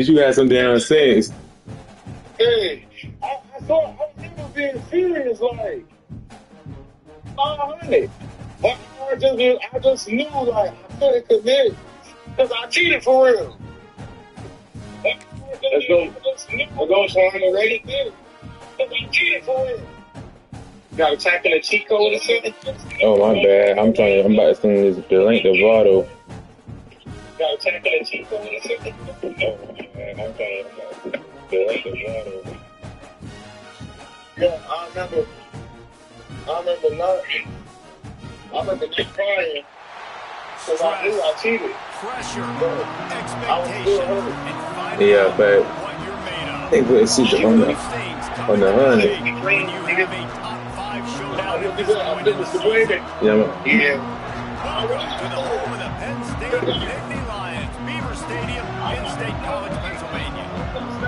You got some damn sense. Hey, I thought I remember being serious like 500. But I just knew like I couldn't commit because I cheated for real. Let's go. We're going to ready. Because I cheated for real. Got attacking a cheat code or something? Oh my bad. I'm about to send this the link to Vado. Got attacking a cheat code or something? Oh man, I'm trying to the link to Vado. Yeah, I remember not crying because I knew I cheated. Pressure, Expectation, and finally Yeah, but what you're made of. they put secret on the 100. When you have a top 5 showdown at this point in the season. Yeah. Welcome to the home of the Penn State Nittany Lions, Beaver Stadium, in State College, Pennsylvania.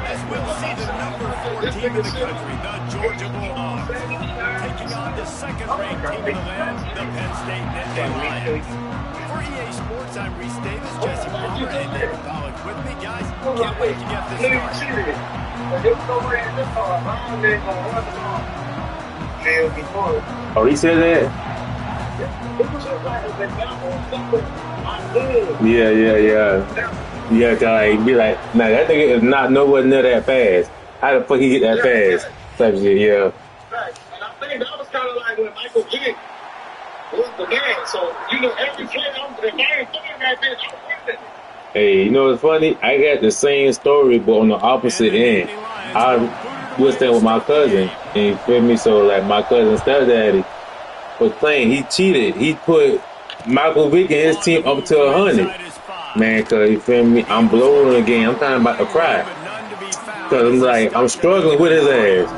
As we'll see the number 4 team in the country, the Georgia Bulldogs, taking on the second-ranked team in the land, the Penn State Nittany Lions. For EA Sports, I'm Reese Davis, Jesse Palmer, and David Pollack with me, guys. Can't wait to get this started. Oh, he said that? Yeah, like, be like, nah, that nigga is not nowhere near that fast. How the fuck he get that fast? Type shit, yeah. Right. And I think that was kind of like when Michael Vick was the man. So, every play, if I ain't throwing that bitch, I'm winning. Hey, you know what's funny? I got the same story, but on the opposite end. I was staying with my cousin, and you feel me? So, like, my cousin's stepdaddy was playing. He cheated. He put Michael Vick and his team up to 100. Man, cause you feel me? I'm blowing again. I'm kind of about to cry. Cause I'm like, I'm struggling with his ass.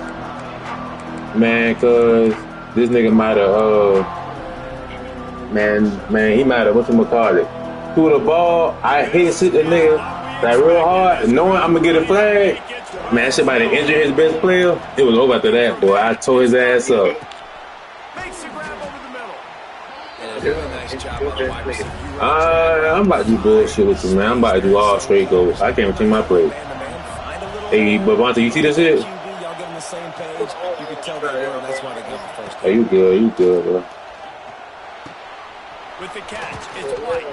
Man, cause this nigga might have, man, he might have, whatchamacallit, threw the ball. I hit the nigga like real hard, knowing I'm gonna get a flag. Man, that shit might have injured his best player. It was over after that, boy. I tore his ass up. I'm about to do bullshit with you, man. I'm about to do all straight goals. I can't even take my play. Hey, but Vontae, you see this shit? Oh, you good, bro. With the catch, it's White.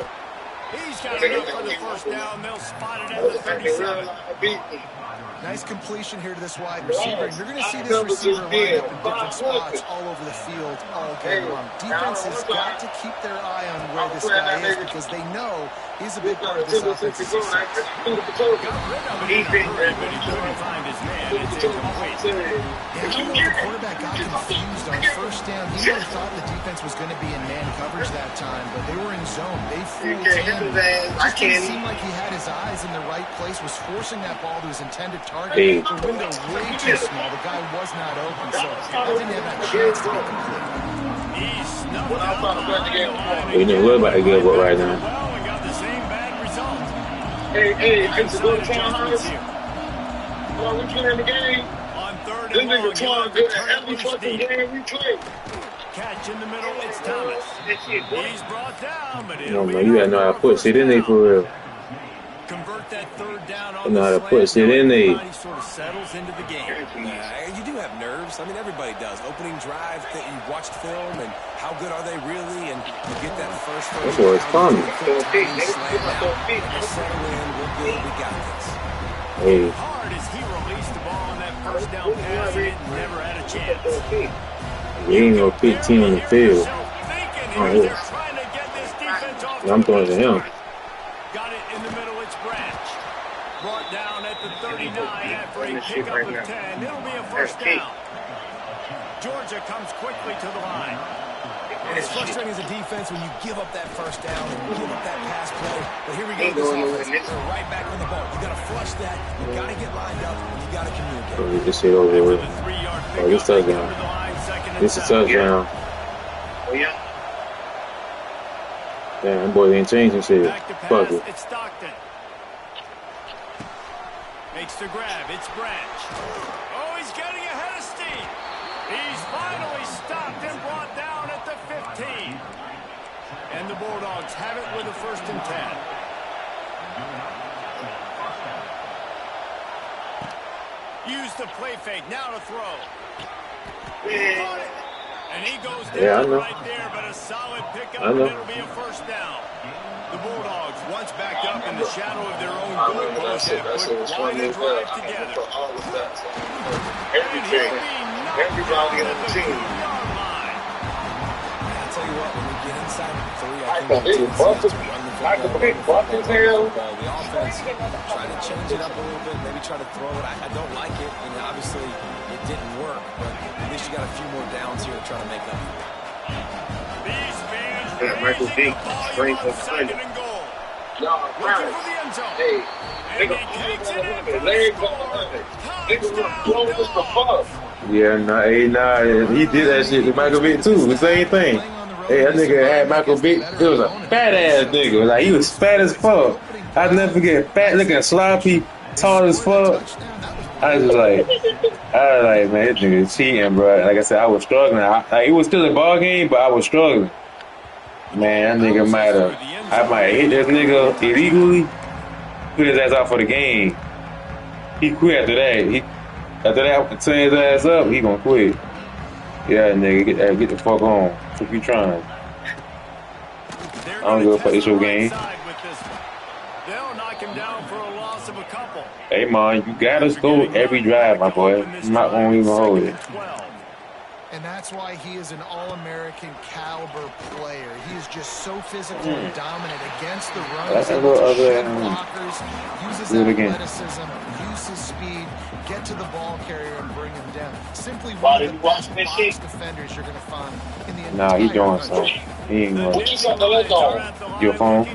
He's got enough for the first down. They'll spot it at the 37. Nice completion here to this wide receiver. You're going to see this receiver line up in different spots all over the field all game long. Defense has got to keep their eye on where this guy is because they know he's a big part of this offensive success. The quarterback got confused on first down. He really thought the defense was going to be in man coverage that time, but they were in zone. They fooled him. It just didn't seem like he had his eyes in the right place, was forcing that ball to his intended target. Hey. The window way too small. The guy was not open, so that didn't have that chance to be complete. You know what about to get what right now? Hey, it's a good townhouse. While we playing the game, this nigga Twan good at every fucking game we play. Catch in the middle, it's Thomas. He's brought down, but No, man, you gotta know how to put shit in there for real. Convert that third down on You know how to put shit in there. Sort of settles into the game. You do have nerves. I mean, everybody does. Opening drive, that you watched film, and how good are they really? And you get that first. That's where it's coming. We got this. Hey. Hard as he released the ball on that first down pass, and it never had a chance. We ain't no big team on the field. I'm throwing to him. Got it in the middle, it's Branch. Brought down at the 39 after a pickup of 10. It'll be a first down. Georgia comes quickly to the line. And it's frustrating as a defense when you give up that first down and give up that pass play. But here we go, this offense. They're right back on the ball. You got to flush that. You got to get lined up. And you got to communicate. Oh, this shit over here. Oh, this touchdown. This is touchdown. Oh, yeah. Damn, boy, they ain't changing shit. Fuck it. It's Stockton. Makes the grab. It's Branch. Oh, he's getting ahead of steam. He's finally stopped and brought down at the 15. And the Bulldogs have it with a 1st and 10. used the play fake. Now to throw. And he goes Yeah, I down know. right there, but a solid pickup, I and know. it'll be a first down. The Bulldogs, once backed up in the shadow of their own I remember that goalpost, shit. have That shit put was quite funny a as hell. drive I together. remember all the stats. And he'll Everything. be knocked Everybody down on at the the team. 2-yard line. I'll tell you what, when we get inside the 3, I Michael think the Vick tendency is busted. to run the Michael football, Vick busted hell. The offense, try to change it up a little bit, maybe try to throw it. I don't like it, and obviously it didn't work, but at least you got a few more downs here to try to make up. These fans Yeah, Michael raising Vick, the volume strength on of second thunder. and goal. Y'all Looking right. for the end zone. Hey, And nigga, he takes it in for the legs on score. the nigga run Touchdown, slow as the fuck. Yeah, he did that shit to Michael Vick too. The same thing. Hey, that nigga had Michael Vick. It was a fat ass nigga. Like, he was fat as fuck. I'll never forget, fat, looking sloppy, tall as fuck. I was like, man, this nigga is cheating, bro. Like I said, I was struggling. It was still a ball game, but I was struggling. Man, that nigga I might have hit this nigga illegally, put his ass out for the game. He quit after that. After that, turn his ass up, he gonna quit. Yeah, nigga, get the fuck on. What you trying? I don't give a fuck, it's your game. They'll knock him down for a loss of a couple. Hey, man, you gotta score every drive, my boy. I'm not gonna even hold it. And that's why he is an all-American caliber player. He is just so physical and dominant against the run. He's able to shed blockers, uses athleticism, uses speed, get to the ball carrier and bring him down. Simply one of the best box defenders you're going to find in the entire Nah, he doing country. something. He ain't going. What you got the leg on? Your phone?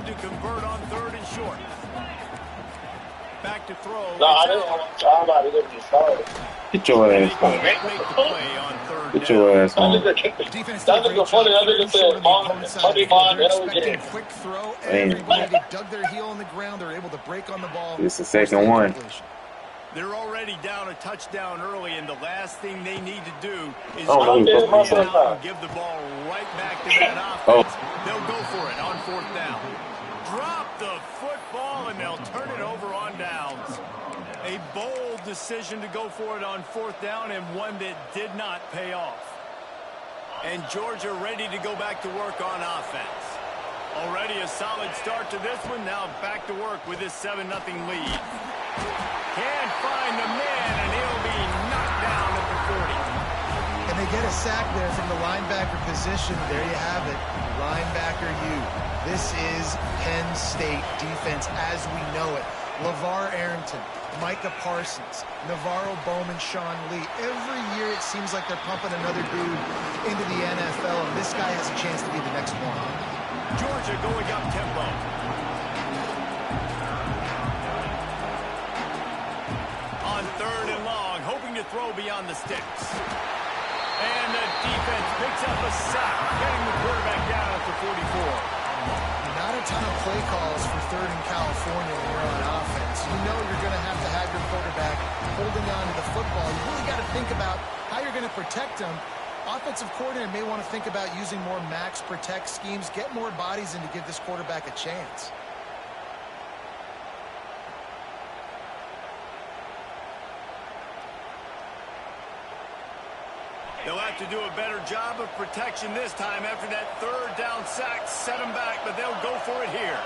Back to throw. No, I didn't want to talk about it. Just started. Get your ass on. Get your ass on. That nigga funny. That nigga said, MoneyMond L again. Quick throw. Everybody dug their heel on the ground. They're able to break on the ball. It's the second one. They're already down a touchdown early, and the last thing they need to do is give the ball right back to that offense. They'll go for it on 4th down. Drop the football, and they'll turn it over on downs. A bold decision to go for it on 4th down, and one that did not pay off. And Georgia ready to go back to work on offense. Already a solid start to this one. Now back to work with this 7-0 lead. Can't find the man, and he'll be knocked down at the 40. And they get a sack there from the linebacker position. There you have it. Linebacker U. This is Penn State defense as we know it. LeVar Arrington, Micah Parsons, Navarro Bowman, Sean Lee. Every year it seems like they're pumping another dude into the NFL, and this guy has a chance to be the next one. Georgia going up tempo. On 3rd and long, hoping to throw beyond the sticks. And the defense picks up a sack, getting the quarterback down at the 44. Not a ton of play calls for 3rd in California when you're on offense. You know you're going to have your quarterback holding on to the football. You really got to think about how you're going to protect him. Offensive coordinator may want to think about using more max protect schemes, get more bodies in to give this quarterback a chance. They'll have to do a better job of protection this time after that 3rd down sack set them back, but they'll go for it here.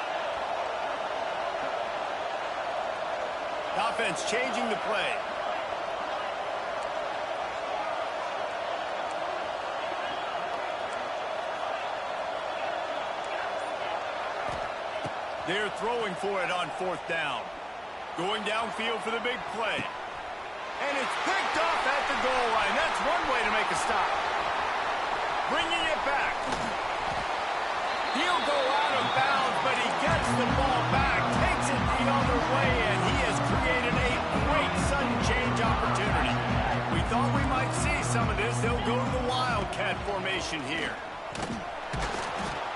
Offense changing the play. They're throwing for it on 4th down. Going downfield for the big play. And it's picked off at the goal line. That's one way to make a stop. Bringing it back. He'll go out of bounds, but he gets the ball back, takes it the other way, and he has created a great sudden change opportunity. We thought we might see some of this. They'll go to the Wildcat formation here.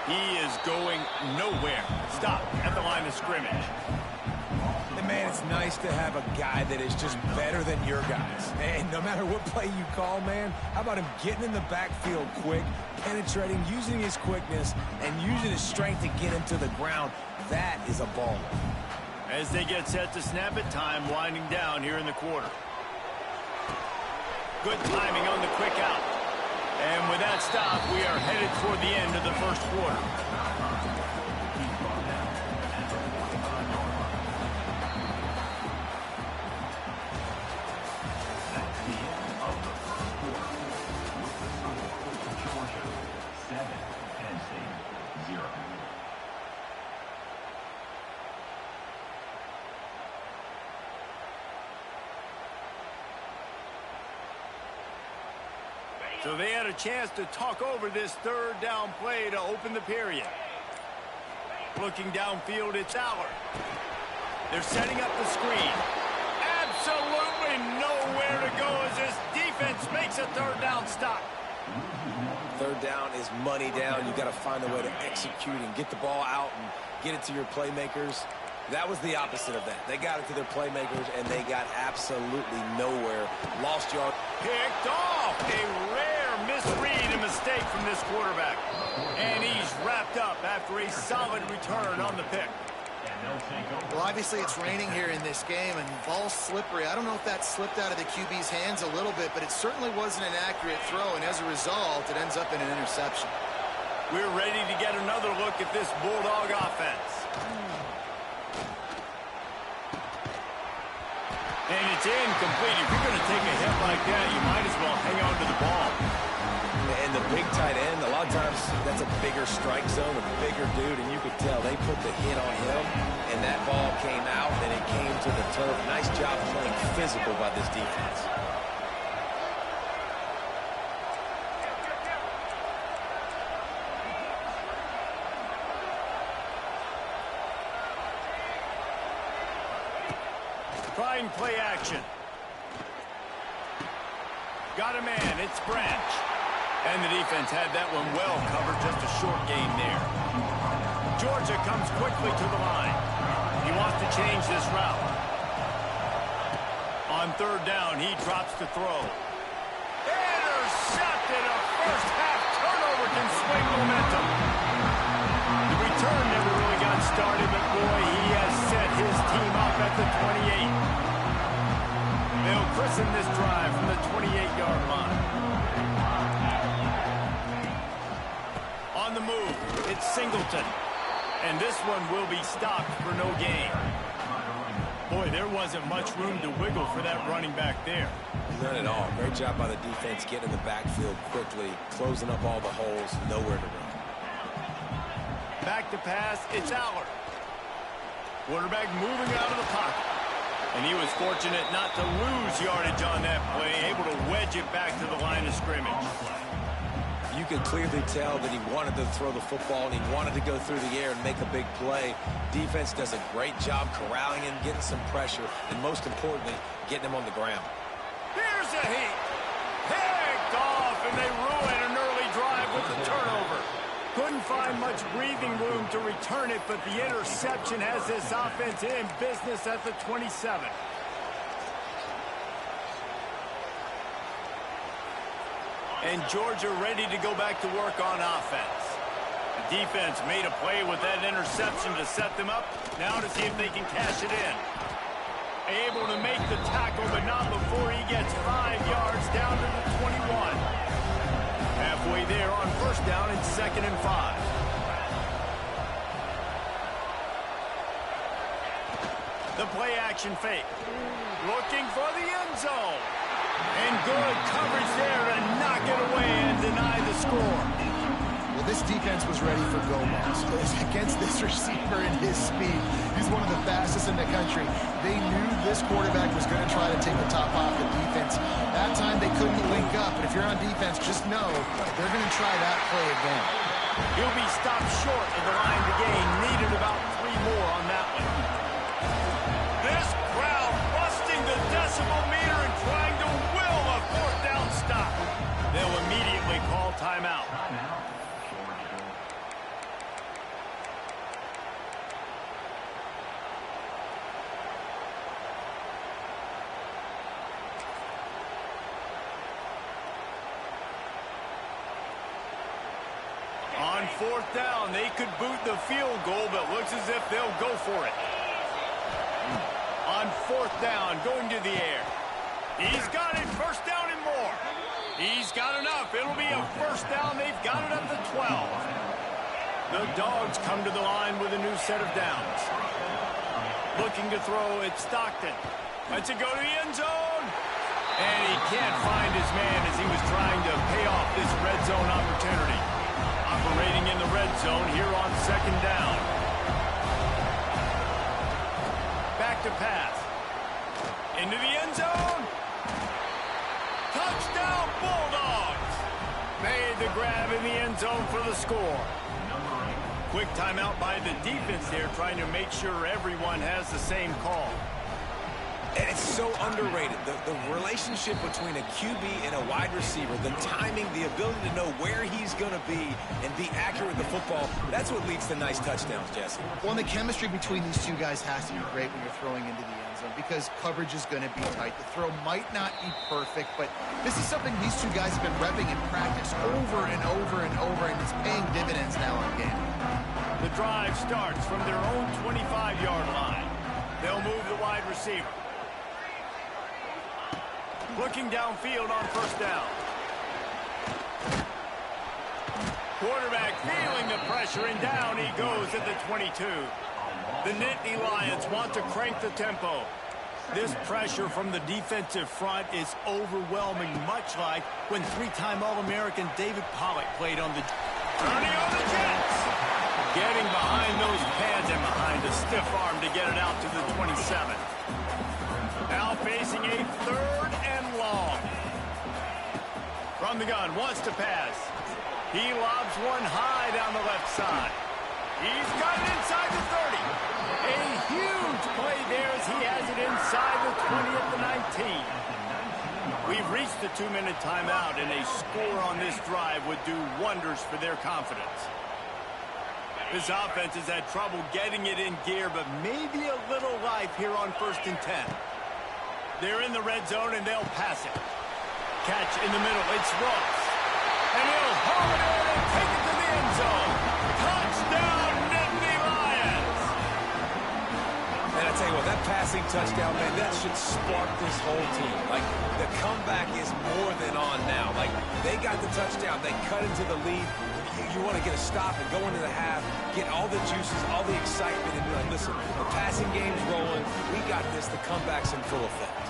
He is going nowhere. Stop at the line of scrimmage. And man, it's nice to have a guy that is just better than your guys. And no matter what play you call, man, how about him getting in the backfield quick, penetrating, using his quickness, and using his strength to get him to the ground. That is a baller. As they get set to snap it, time winding down here in the quarter. Good timing on the quick out. And with that stop, we are headed toward the end of the first quarter. So they had a chance to talk over this third down play to open the period. Looking downfield, it's Aller. They're setting up the screen. Absolutely nowhere to go as this defense makes a third down stop. Third down is money down. You got to find a way to execute and get the ball out and get it to your playmakers. That was the opposite of that. They got it to their playmakers, and they got absolutely nowhere. Lost yard. Picked off. A rare misread and mistake from this quarterback. And he's wrapped up after a solid return on the pick. Well, obviously it's raining here in this game, and the ball's slippery. I don't know if that slipped out of the QB's hands a little bit, but it certainly wasn't an accurate throw, and as a result, it ends up in an interception. We're ready to get another look at this Bulldog offense. And it's incomplete. If you're going to take a hit like that, you might as well hang on to the ball. And the big tight end, a lot of times that's a bigger strike zone, a bigger dude, and you could tell they put the hit on him, and that ball came out, and it came to the turf. Nice job playing physical by this defense. Trying play action. Got a man, it's Branch. And the defense had that one well covered, just a short gain there. Georgia comes quickly to the line. He wants to change this route. On third down, he drops to throw. Intercepted. A first half turnover can swing momentum. The return never really got started, but boy, he has set his team up at the 28. They'll christen this drive from the 28-yard line. On the move, it's Singleton. And this one will be stopped for no gain. Boy, there wasn't much room to wiggle for that running back there. None at all. Great job by the defense getting in the backfield quickly, closing up all the holes, nowhere to run. Back to pass, it's Aller. Quarterback moving out of the pocket. And he was fortunate not to lose yardage on that play, able to wedge it back to the line of scrimmage. You could clearly tell that he wanted to throw the football and he wanted to go through the air and make a big play. Defense does a great job corralling him, getting some pressure, and most importantly, getting him on the ground. Here's a heat. Picked off, and they ruin an early drive with the turnover. Couldn't find much breathing room to return it, but the interception has this offense in business at the 27. And Georgia ready to go back to work on offense. The defense made a play with that interception to set them up. Now to see if they can cash it in. Able to make the tackle, but not before he gets 5 yards down to the 21. Halfway there on first down and 2nd and 5. The play action fake. Looking for the end zone. And good coverage there to knock it away and deny the score. Well, this defense was ready for Gomez. Against this receiver and his speed, he's one of the fastest in the country. They knew this quarterback was going to try to take the top off the defense. That time they couldn't link up, but if you're on defense, just know they're going to try that play again. He'll be stopped short of the line to gain. Needed about 3 more on that one. This crowd busting the decibel meter and trying to will a 4th down stop. They'll immediately call timeout. On 4th down, they could boot the field goal, but looks as if they'll go for it. On 4th down, going to the air. He's got it. First down and more. He's got enough. It'll be a first down. They've got it up to 12. The Dogs come to the line with a new set of downs. Looking to throw at Stockton. Lets it go to the end zone. And he can't find his man as he was trying to pay off this red zone opportunity. Operating in the red zone here on second down. Back to pass. Into the end zone. Touchdown Bulldogs. Made the grab in the end zone for the score. Quick timeout by the defense there, trying to make sure everyone has the same call. And it's so underrated. The relationship between a QB and a wide receiver, the timing, the ability to know where he's going to be and be accurate with the football, that's what leads to nice touchdowns, Jesse. Well, and the chemistry between these two guys has to be great when you're throwing into the end zone because coverage is going to be tight. The throw might not be perfect, but this is something these two guys have been repping in practice over and over and over, and it's paying dividends now in game. The drive starts from their own 25-yard line. They'll move the wide receiver. Looking downfield on first down. Quarterback feeling the pressure, and down he goes at the 22. The Nittany Lions want to crank the tempo. This pressure from the defensive front is overwhelming, much like when three-time All-American David Pollock played on the... Turning on the Jets! Getting behind those pads and behind a stiff arm to get it out to the 27. Now facing a third and long. From the gun, wants to pass. He lobs one high down the left side. He's got it inside the 30. A huge play there as he has it inside the 20 at the 19. We've reached the 2-minute timeout, and a score on this drive would do wonders for their confidence. This offense has had trouble getting it in gear, but maybe a little life here on 1st and 10. They're in the red zone, and they'll pass it. Catch in the middle. It's Ross. And he'll haul it in and take it to the end zone. Touchdown, Nittany Lions! And I tell you what, that passing touchdown, man, that should spark this whole team. Like, the comeback is more than on now. Like, they got the touchdown. They cut into the lead. You want to get a stop and go into the half, get all the juices, all the excitement, and be like, listen, the passing game's rolling. We got this. The comeback's in full effect.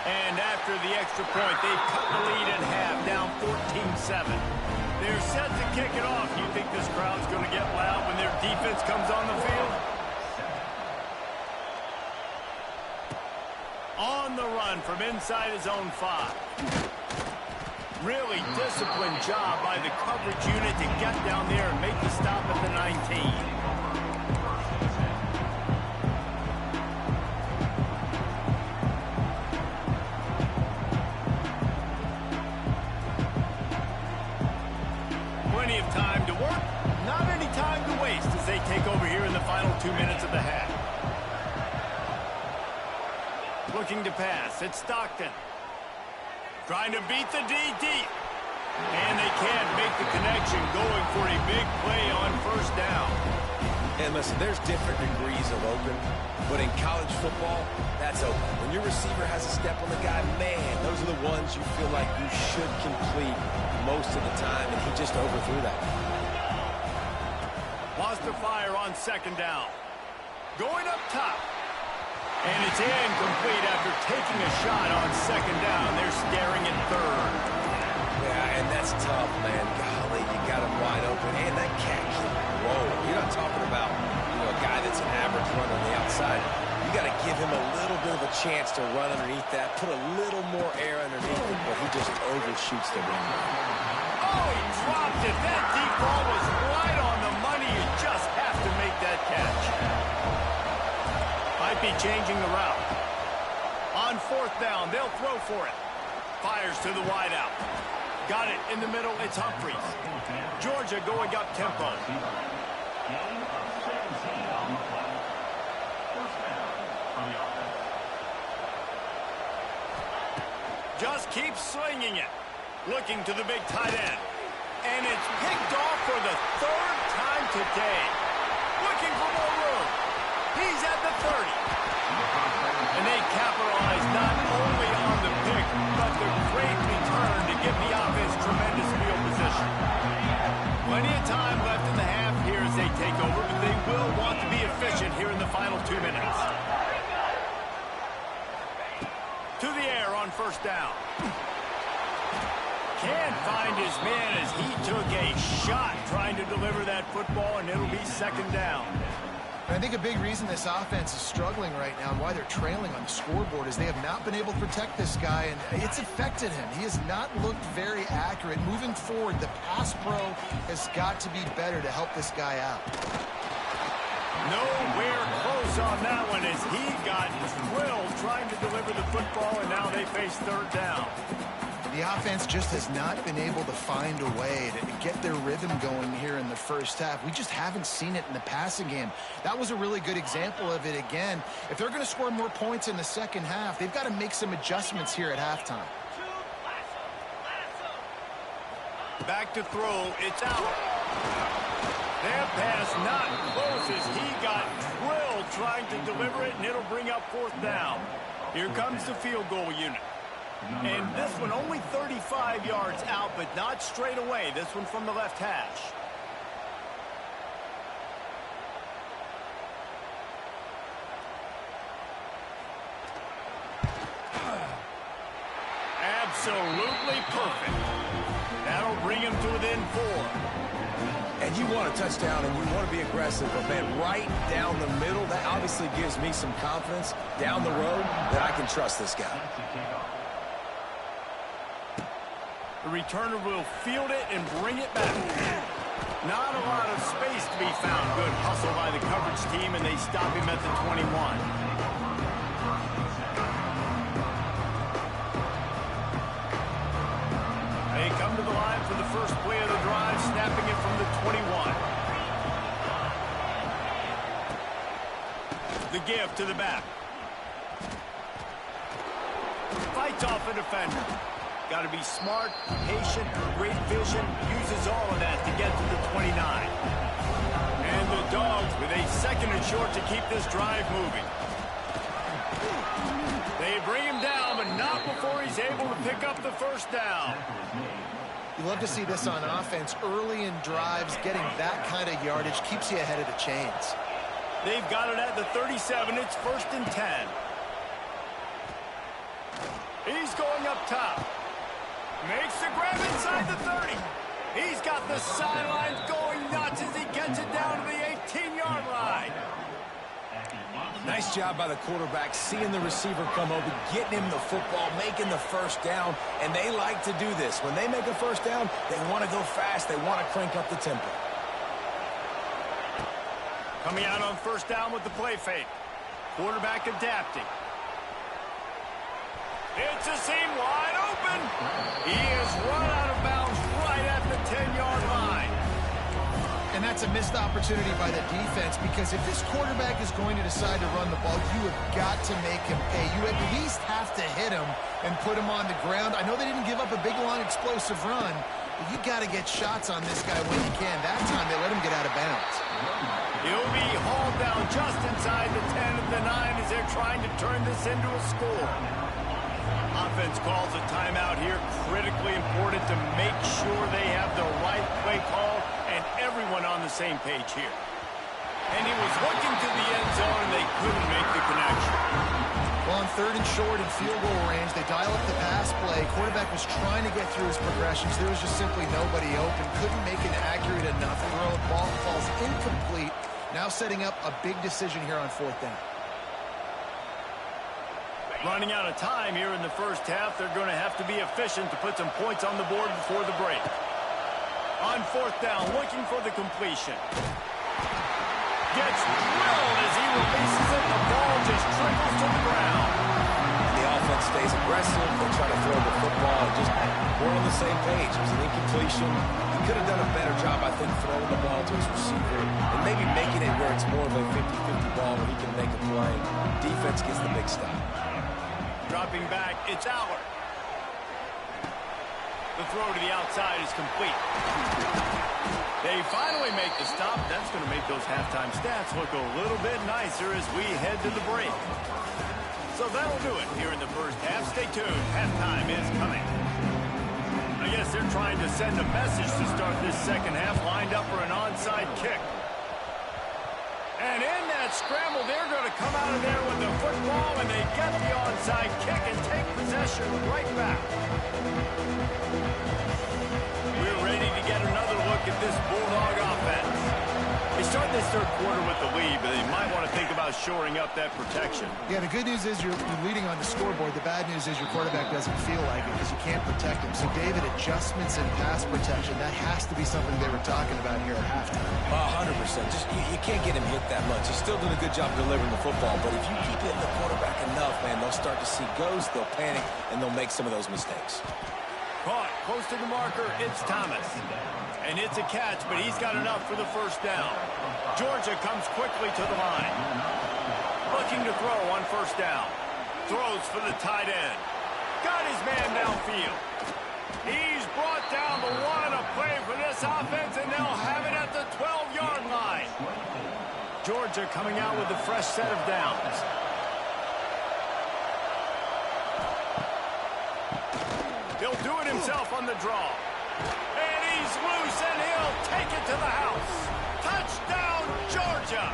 And after the extra point, they cut the lead in half, down 14-7. They're set to kick it off. You think this crowd's going to get loud when their defense comes on the field? On the run from inside his own 5. Really disciplined job by the coverage unit to get down there and make the stop at the 19. Plenty of time to work, not any time to waste as they take over here in the final 2 minutes of the half. Looking to pass, it's Stockton. Trying to beat the D deep. And they can't make the connection, going for a big play on first down. And listen, there's different degrees of open, but in college football, that's open. When your receiver has a step on the guy, man, those are the ones you feel like you should complete most of the time, and he just overthrew that. Wants to fire on second down. Going up top. And it's incomplete after taking a shot on second down. They're staring at third. Yeah, and that's tough, man. Golly, you got him wide open. And that cat can roll. You're not talking about, a guy that's an average runner on the outside. You got to give him a little bit of a chance to run underneath that, put a little more air underneath it, but he just overshoots the rim. Oh, he dropped it. That deep ball was right on the money. You just have to make that catch. Might be changing the route. On fourth down, they'll throw for it. Fires to the wideout. Got it in the middle. It's Humphries. Georgia going up tempo. Just keep slinging it. Looking to the big tight end. And it's picked off for the third time today. Looking for more room. He's at the 30. And they capitalize not only on the pick, to the air on first down. Can't find his man as he took a shot trying to deliver that football, and it'll be second down. And I think a big reason this offense is struggling right now and why they're trailing on the scoreboard is they have not been able to protect this guy, and it's affected him. He has not looked very accurate. Moving forward, the pass pro has got to be better to help this guy out. Nowhere close on that one as he got drilled trying to deliver the football, and now they face third down. The offense just has not been able to find a way to get their rhythm going here in the first half. We just haven't seen it in the passing game. That was a really good example of it again. If they're going to score more points in the second half, they've got to make some adjustments here at halftime. Back to throw. It's out. That pass not close as he got drilled trying to deliver it, and it'll bring up fourth down. Here comes the field goal unit. And this one only 35 yards out, but not straight away. This one from the left hash. Absolutely perfect. That'll bring him to within 4. And you want a touchdown and you want to be aggressive, but man, right down the middle, that obviously gives me some confidence down the road that I can trust this guy. The returner will field it and bring it back. Not a lot of space to be found. Good hustle by the coverage team, and they stop him at the 21. They come to the line for the first play of the drive, snapping it from the 21. The give to the back. Fights off a defender. Got to be smart, patient, great vision, uses all of that to get to the 29. And the Dogs with a second and short to keep this drive moving. They bring him down, but not before he's able to pick up the first down. You love to see this on offense. Early in drives, getting that kind of yardage keeps you ahead of the chains. They've got it at the 37. It's first and 10. He's going up top. Makes the grab inside the 30. He's got the sidelines going nuts as he gets it down to the 18-yard line. Nice job by the quarterback, seeing the receiver come over, getting him the football, making the first down, and they like to do this. When they make a first down, they want to go fast. They want to crank up the tempo. Coming out on first down with the play fake. Quarterback adapting. It's a seam wide open. He is run out of bounds right at the 10-yard line. And that's a missed opportunity by the defense, because if this quarterback is going to decide to run the ball, you have got to make him pay. You at least have to hit him and put him on the ground. I know they didn't give up a big, long, explosive run, but you got to get shots on this guy when you can. That time they let him get out of bounds. He'll be hauled down just inside the 10 of the 9 as they're trying to turn this into a score. Offense calls a timeout here. Critically important to make sure they have the right play call and everyone on the same page here. And he was looking to the end zone and they couldn't make the connection. Well, on third and short in field goal range, they dial up the pass play. Quarterback was trying to get through his progressions. There was just simply nobody open. Couldn't make an accurate enough throw. The ball falls incomplete. Now setting up a big decision here on fourth down. Running out of time here in the first half. They're going to have to be efficient to put some points on the board before the break. On fourth down, looking for the completion. Gets drilled as he releases it. The ball just trickles to the ground. The offense stays aggressive. They try to throw the football. Just we're on the same page. It was an incompletion. He could have done a better job, I think, throwing the ball to his receiver and maybe making it where it's more of a 50-50 ball where he can make a play. Defense gets the big stop. Dropping back, it's Aller. The throw to the outside is complete. They finally make the stop. That's going to make those halftime stats look a little bit nicer as we head to the break. So that'll do it here in the first half. Stay tuned. Halftime is coming. I guess they're trying to send a message to start this second half, lined up for an onside kick. And in that scramble, they're going to come out of there with the football, and they get the onside kick and take pressure right back. We're ready to get another look at this Bulldog offense. They start this third quarter with the lead, but they might want to think about shoring up that protection. Yeah, the good news is you're leading on the scoreboard. The bad news is your quarterback doesn't feel like it because you can't protect him. So, David, adjustments in pass protection, that has to be something they were talking about here at halftime. 100%. Just you can't get him hit that much. He's still doing a good job delivering the football, but if you keep hitting the quarterback enough, man, they'll start to see ghosts, they'll panic, and they'll make some of those mistakes. Caught close to the marker, it's Thomas. And it's a catch, but he's got enough for the first down. Georgia comes quickly to the line. Looking to throw on first down. Throws for the tight end. Got his man downfield. He's brought down the one to play for this offense, and they'll have it at the 12-yard line. Georgia coming out with a fresh set of downs. He'll do it himself on the draw. And he's loose, and he'll take it to the house. Touchdown, Georgia!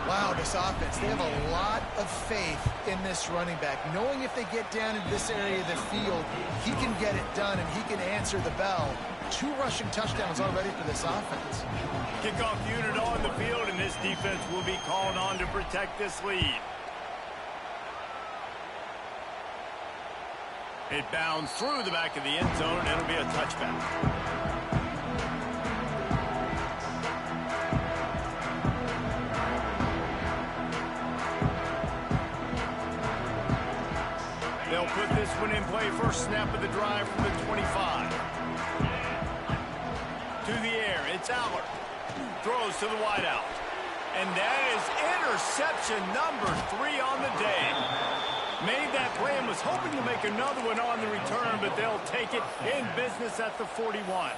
Wow, this offense, they have a lot of faith in this running back. Knowing if they get down into this area of the field, he can get it done, and he can answer the bell. 2 rushing touchdowns already for this offense. Kickoff unit on the field, and this defense will be called on to protect this lead. It bounds through the back of the end zone, and it'll be a touchback. They'll put this one in play. First snap of the drive from the 25. To the air, it's Allard. Throws to the wideout. And that is interception number 3 on the day. Made that play and was hoping to make another one on the return, but they'll take it in business at the 41.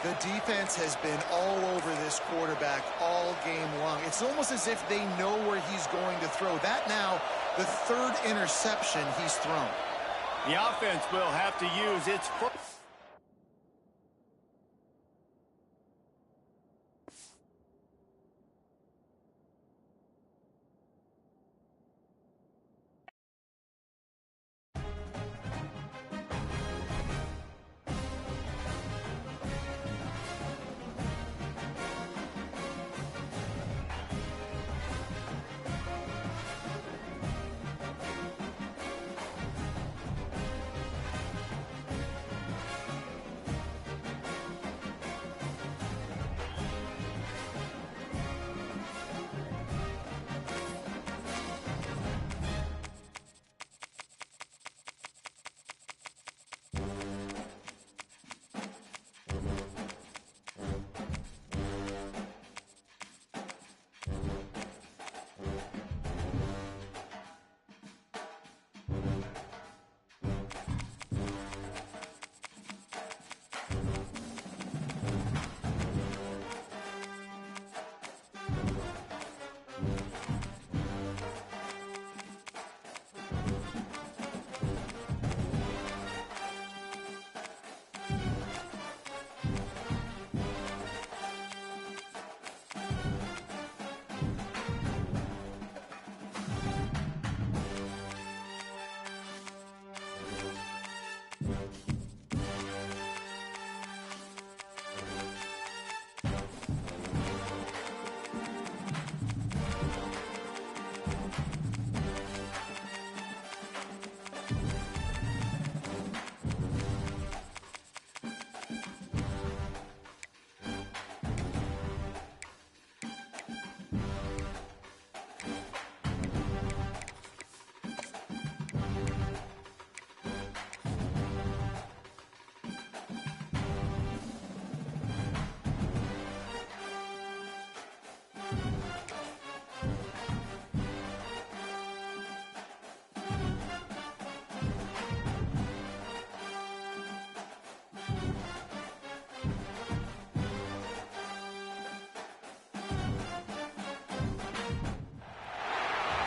The defense has been all over this quarterback all game long. It's almost as if they know where he's going to throw. That now, the 3rd interception he's thrown. The offense will have to use its first.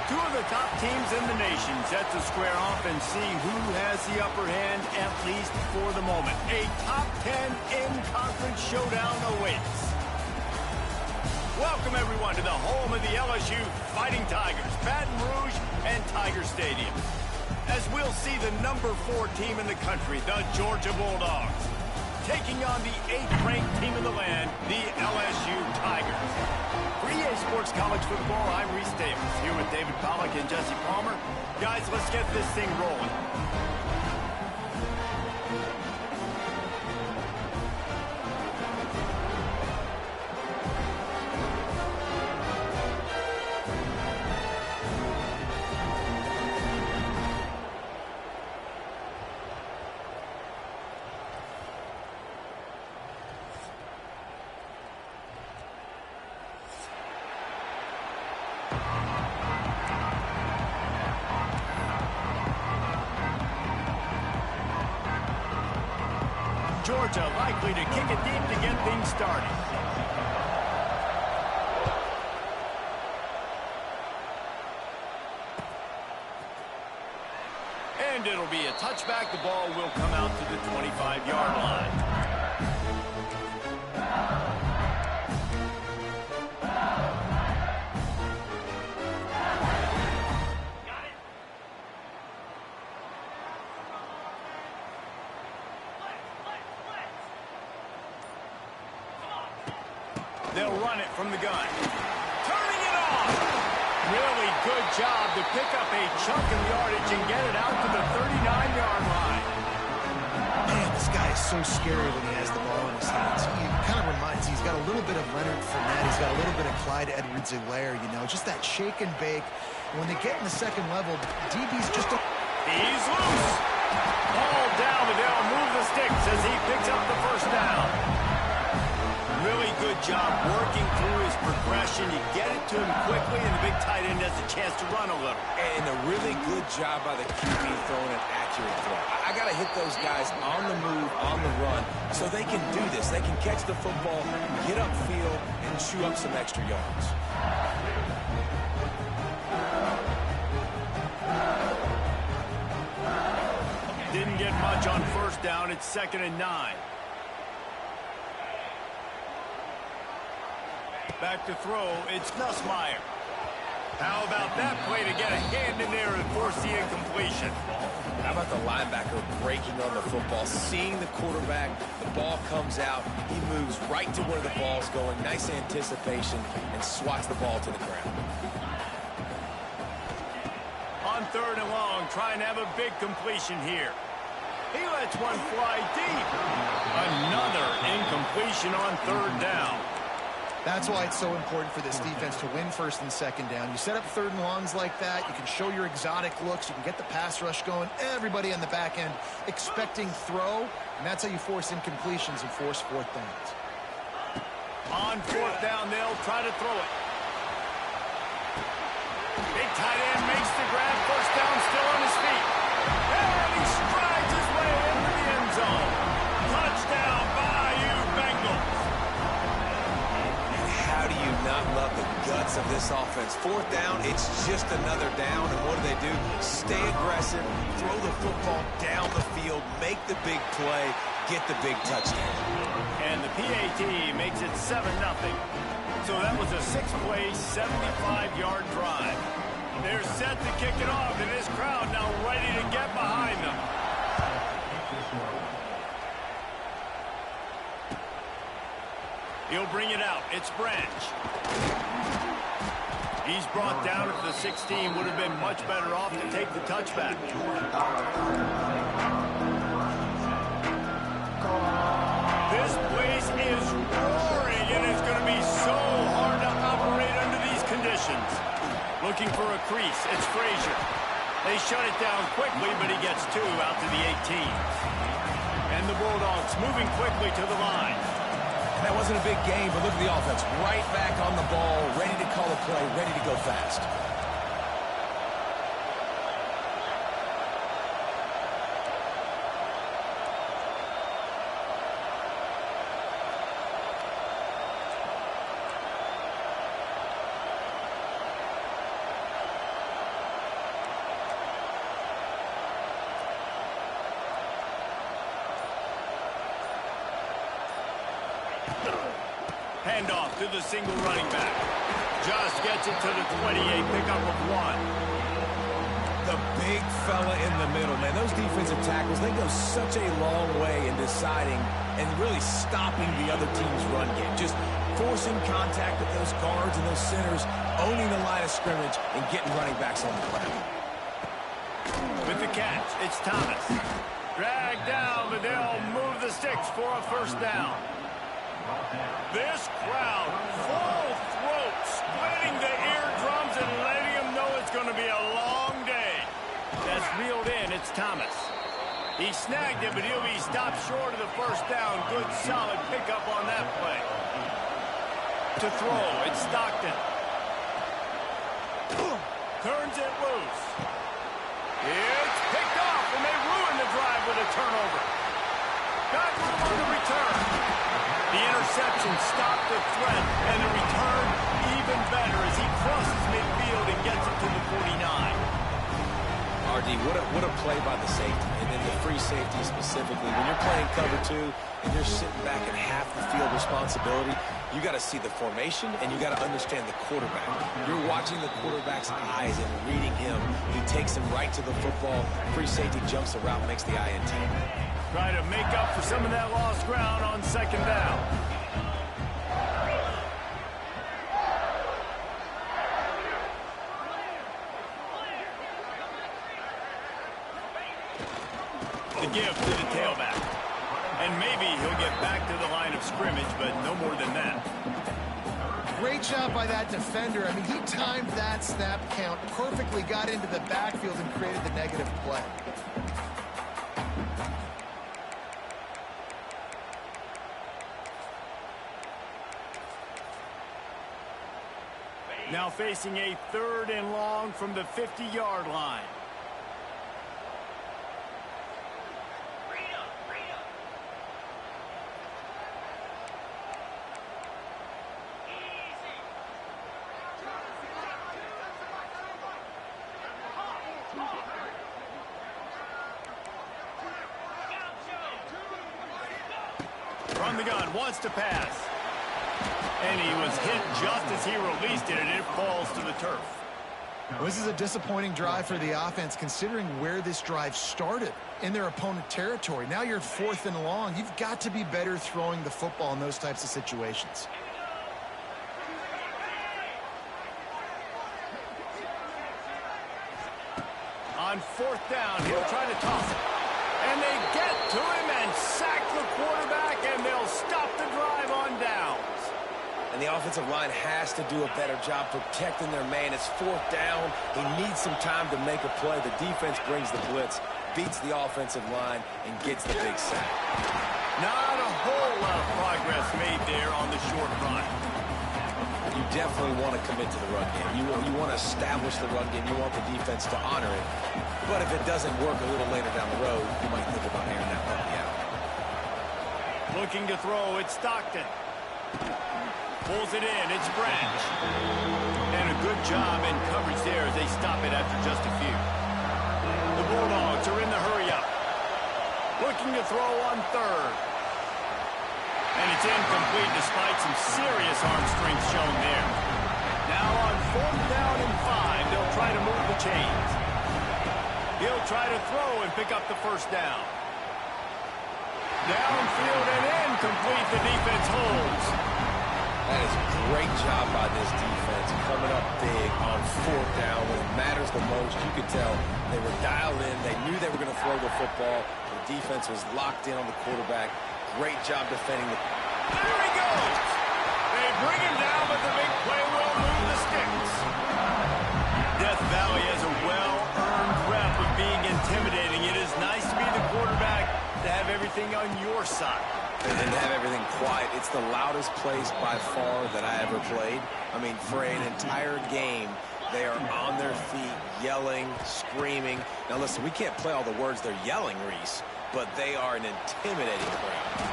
Two of the top teams in the nation set to square off and see who has the upper hand, at least for the moment. A top 10 in-conference showdown awaits. Welcome, everyone, to the home of the LSU Fighting Tigers, Baton Rouge and Tiger Stadium. as we'll see the number 4 team in the country, the Georgia Bulldogs, taking on the 8th-ranked team in the land, the LSU Tigers. For EA Sports College Football, I'm Reese Davis, here with David Pollack and Jesse Palmer. Guys, let's get this thing rolling. Georgia likely to kick it deep to get things started. And it'll be a touchback. The ball will come out to the 25-yard line. They'll run it from the gun. Turning it off. Really good job to pick up a chunk of yardage and get it out to the 39-yard line. Man, this guy is so scary when he has the ball in his hands. He kind of reminds, he's got a little bit of Leonard Fournette. He's got a little bit of Clyde Edwards-Helaire, you know, just that shake and bake. And when they get in the second level, DB's just a... He's loose. Ball down, but they'll move the sticks as he picks up the first down. Really good job working through his progression. You get it to him quickly, and the big tight end has a chance to run a little. And a really good job by the QB throwing an accurate throw. I got to hit those guys on the move, on the run, so they can do this. They can catch the football, get upfield, and chew up some extra yards. Didn't get much on first down. It's 2nd and 9. Back to throw, it's Nussmeier. How about that play to get a hand in there and force the incompletion? How about the linebacker breaking on the football, seeing the quarterback, the ball comes out, he moves right to where the ball's going, nice anticipation, and swats the ball to the ground. On 3rd and long, trying to have a big completion here. He lets one fly deep. Another incompletion on 3rd down. That's why it's so important for this defense to win 1st and 2nd down. You set up 3rd and longs like that. You can show your exotic looks. You can get the pass rush going. Everybody on the back end expecting throw, and that's how you force incompletions and force 4th downs. On 4th down, they'll try to throw it. Big tight end makes the grab. First down, still on his feet. And he strides his way into the end zone. Touchdown, Bayou Bengals. How do you not love the guts of this offense? 4th down, it's just another down, and what do? Stay aggressive, throw the football down the field, make the big play, get the big touchdown. And the PAT makes it 7-0. So that was a 6-play, 75-yard drive. They're set to kick it off, and this crowd now ready to get behind them. He'll bring it out. It's Branch. He's brought down at the 16. Would have been much better off to take the touchback. This place is roaring, and it's going to be so hard to operate under these conditions. Looking for a crease. It's Frazier. They shut it down quickly, but he gets 2 out to the 18. And the Bulldogs moving quickly to the line. That wasn't a big game, but look at the offense. Right back on the ball, ready to call a play, ready to go fast. Handoff to the single running back. Just gets it to the 28, pickup of 1. The big fella in the middle, man. Those defensive tackles, they go such a long way in deciding and really stopping the other team's run game. Just forcing contact with those guards and those centers, owning the line of scrimmage, and getting running backs on the ground. With the catch, it's Thomas. Dragged down, but they'll move the sticks for a first down. This crowd, full throat, splitting the eardrums and letting them know it's going to be a long day. That's reeled in, it's Thomas. He snagged it, but he'll be stopped short of the first down. Good, solid pickup on that play. To throw, it's Stockton. Turns it loose. It's picked off, and they ruin the drive with a turnover. Got room on the return. The interception stopped the threat, and the return even better as he crosses midfield and gets it to the 49. RD, what a play by the safety, and then the free safety specifically. When you're playing cover two and you're sitting back in half the field responsibility, you got to see the formation and you got to understand the quarterback. You're watching the quarterback's eyes and reading him. He takes him right to the football. Free safety jumps the route, makes the INT. Try to make up for some of that lost ground on second down. The give to the tailback. And maybe he'll get back to the line of scrimmage, but no more than that. Great job by that defender. I mean, he timed that snap count perfectly, got into the backfield and created the negative play. Now facing a 3rd and long from the 50-yard line. From the gun, wants to pass. And he was hit just as he released it, and it falls to the turf. Well, this is a disappointing drive for the offense, considering where this drive started, in their opponent territory. Now you're 4th and long. You've got to be better throwing the football in those types of situations. On 4th down, he'll try to toss it. And they get to him and sack the quarterback, and they'll stop the drive on downs. And the offensive line has to do a better job protecting their man. It's 4th down. He needs some time to make a play. The defense brings the blitz, beats the offensive line, and gets the big sack. Not a whole lot of progress made there on the short run. You definitely want to commit to the run game. You want to establish the run game. You want the defense to honor it. But if it doesn't work a little later down the road, you might think about airing that puppy out. Looking to throw, it's Stockton. Pulls it in, it's Branch. And a good job in coverage there as they stop it after just a few. The Bulldogs are in the hurry-up. Looking to throw on 3rd. And it's incomplete despite some serious arm strength shown there. Now on 4th down and 5, they'll try to move the chains. He'll try to throw and pick up the first down. Downfield and incomplete, the defense holds. That is a great job by this defense, coming up big on 4th down when it matters the most. You could tell they were dialed in. They knew they were going to throw the football. The defense was locked in on the quarterback. Great job defending the... There he goes! They bring him down, but the big play will move the sticks. Death Valley has a well-earned rep of being intimidating. It is nice to be the quarterback, to have everything on your side. And to have everything quiet. It's the loudest place by far that I ever played. I mean, for an entire game, they are on their feet, yelling, screaming. Now, listen, we can't play all the words they're yelling, Reese, but they are an intimidating crowd.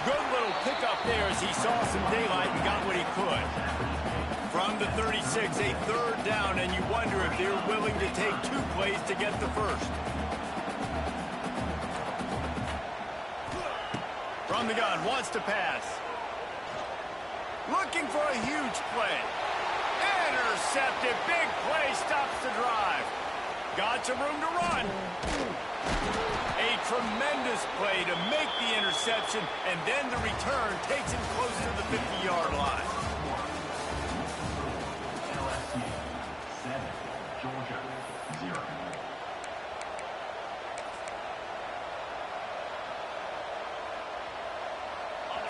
Good little pickup there as he saw some daylight and got what he could. From the 36, a 3rd down, and you wonder if they're willing to take 2 plays to get the first. From the gun, wants to pass. Looking for a huge play. Intercepted, big play, stops the drive. Got some room to run. A tremendous play to make the interception, and then the return takes him close to the 50-yard line. LSU 7, Georgia 0.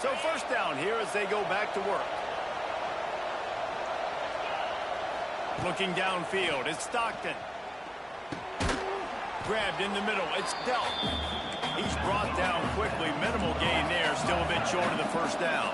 So first down here as they go back to work. Looking downfield, it's Stockton. Grabbed in the middle, it's Dell. He's brought down quickly. Minimal gain there, still a bit short of the first down.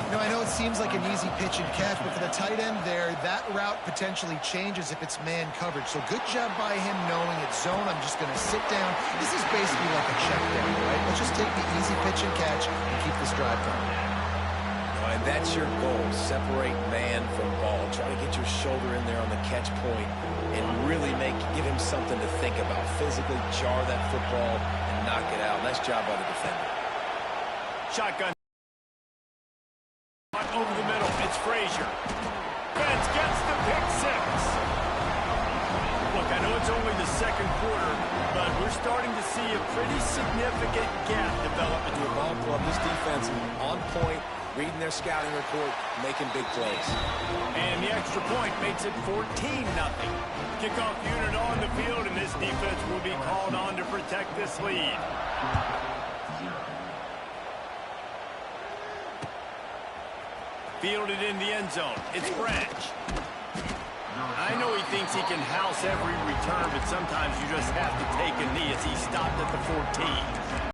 You know, I know it seems like an easy pitch and catch, but for the tight end there, that route potentially changes if it's man coverage. So good job by him knowing it's zone. I'm just going to sit down. This is basically like a check down, right? Let's just take the easy pitch and catch and keep this drive going. And that's your goal. Separate man from ball. Try to get your shoulder in there on the catch point and really give him something to think about. Physically jar that football and knock it out. Nice job by the defender. Shotgun. Over the middle, it's Frazier. Fence gets the pick six. Look, I know it's only the second quarter, but we're starting to see a pretty significant gap develop into a ball club. This defense on point, reading their scouting report, making big plays. And the extra point makes it 14-0. Kickoff unit on the field, and this defense will be called on to protect this lead. Fielded in the end zone. It's Branch. I know he thinks he can house every return, but sometimes you just have to take a knee as he stopped at the 14.